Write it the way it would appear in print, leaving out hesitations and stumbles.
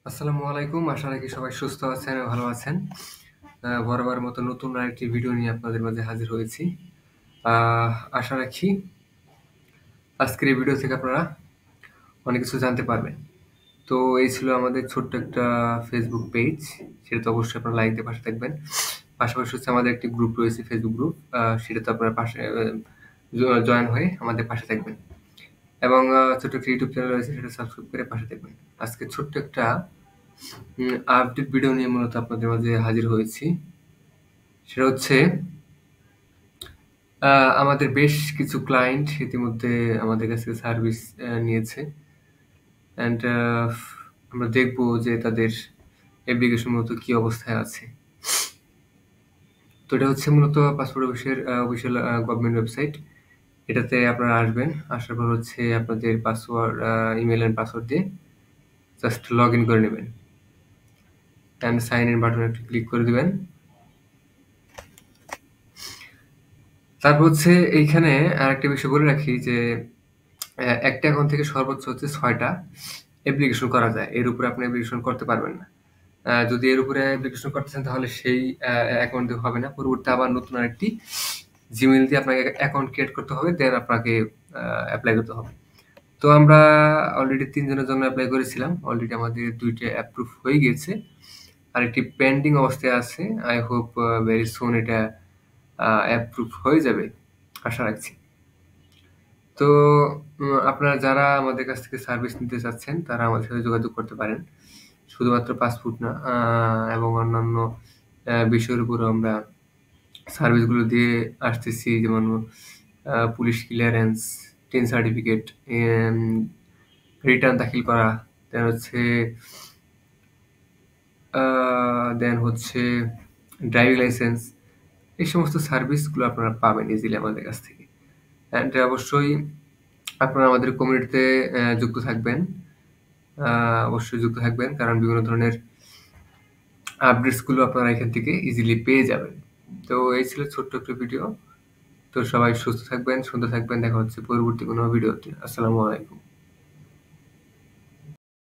আসসালামু আলাইকুম। আশা রাখি সবাই সুস্থ আছেন এবং ভালো আছেন। বরাবরের মতো নতুন আরেকটি ভিডিও নিয়ে আপনাদের মাঝে হাজির হয়েছি। আশা রাখি আজকের এই ভিডিও থেকে আপনারা অনেক কিছু জানতে পারবেন। তো এই ছিল আমাদের ছোট্ট একটা ফেসবুক পেজ। সেটাতে অবশ্যই আপনারা লাইক দিয়ে পাশে থাকবেন। পাশাপাশি হচ্ছে আমাদের একটি গ্রুপ রয়েছে, ফেসবুক গ্রুপ। সেটাতে আপনারা পাশে জয়েন হয়ে আমাদের পাশে থাকবেন। এবং ছোট্ট একটা ইউটিউব চ্যানেল রয়েছে, সেটা সাবস্ক্রাইব করে পাশে থাকবেন। আজকে ছোট্ট একটা আপডেট ভিডিও নিয়ে মূলত আপনাদের মাঝে হাজির হয়েছি। সেটা হচ্ছে আমাদের বেশ কিছু ক্লায়েন্ট ইতিমধ্যে আমাদের কাছ থেকে সার্ভিস নিয়েছে। অ্যান্ড আমরা দেখব যে তাদের অ্যাপ্লিকেশন মূলত কি অবস্থায় আছে। তো এটা হচ্ছে মূলত পাসপোর্ট অফিসের অফিসিয়াল গভর্নমেন্ট ওয়েবসাইট। এটাতে আপনারা আসবেন। আসার পর হচ্ছে আপনাদের পাসওয়ার্ড, ইমেল অ্যান্ড পাসওয়ার্ড দিয়ে জাস্ট লগ ইন করে নেবেন। অ্যান্ড সাইন ইন বাটনে একটু ক্লিক করে দিবেন। তারপর হচ্ছে এইখানে আরেকটা বিষয় বলে রাখি যে একটা অ্যাকাউন্ট থেকে সর্বোচ্চ হচ্ছে ৬ টা অ্যাপ্লিকেশন করা যায়। এর উপরে আপনি অ্যাপ্লিকেশন করতে পারবেন না। যদি এর উপরে অ্যাপ্লিকেশন করতে চান তাহলে সেই অ্যাকাউন্ট দিয়ে হবে না। পরবর্তীতে আবার নতুন আরেকটি জিমেইল দিয়ে আপনাকে অ্যাকাউন্ট ক্রিয়েট করতে হবে। দেন আপনাকে এপ্লাই করতে হবে। তো আমরা অলরেডি ৩ জনের জন্য এপ্লাই করেছিলাম। অলরেডি আমাদের ২ টা অ্যাপ্রুভ হয়ে গিয়েছে। আরেকটি পেন্ডিং অবস্থায় আছে। আই হোপ ভেরি সুন এটা অ্যাপ্রুভ হয়ে যাবে আশা রাখছি। তো আপনারা যারা আমাদের কাছ থেকে সার্ভিস নিতে চাচ্ছেন তারা আমাদের সাথে যোগাযোগ করতে পারেন। শুধুমাত্র পাসপোর্ট না, এবং অন্যান্য বিষয়ের উপরও আমরা সার্ভিসগুলো দিয়ে আসতেছি। যেমন police clearance, tin certificate, return দাখিল করা, দেন হচ্ছে ড্রাইভিং লাইসেন্স। এই সমস্ত সার্ভিসগুলো আপনারা পাবেন ইজিলি আমাদের কাছ থেকে। অ্যান্ড অবশ্যই আপনারা আমাদের কমিউনিটিতে যুক্ত থাকবেন। অবশ্যই যুক্ত থাকবেন, কারণ বিভিন্ন ধরনের আপডেটসগুলো আপনারা এখান থেকে ইজিলি পেয়ে যাবেন। তো এই ছিল ছোট্ট একটা ভিডিও। তো সবাই সুস্থ থাকবেন, সুন্দর থাকবেন। দেখা হচ্ছে পরবর্তী কোনো ভিডিওতে। আসসালামু আলাইকুম।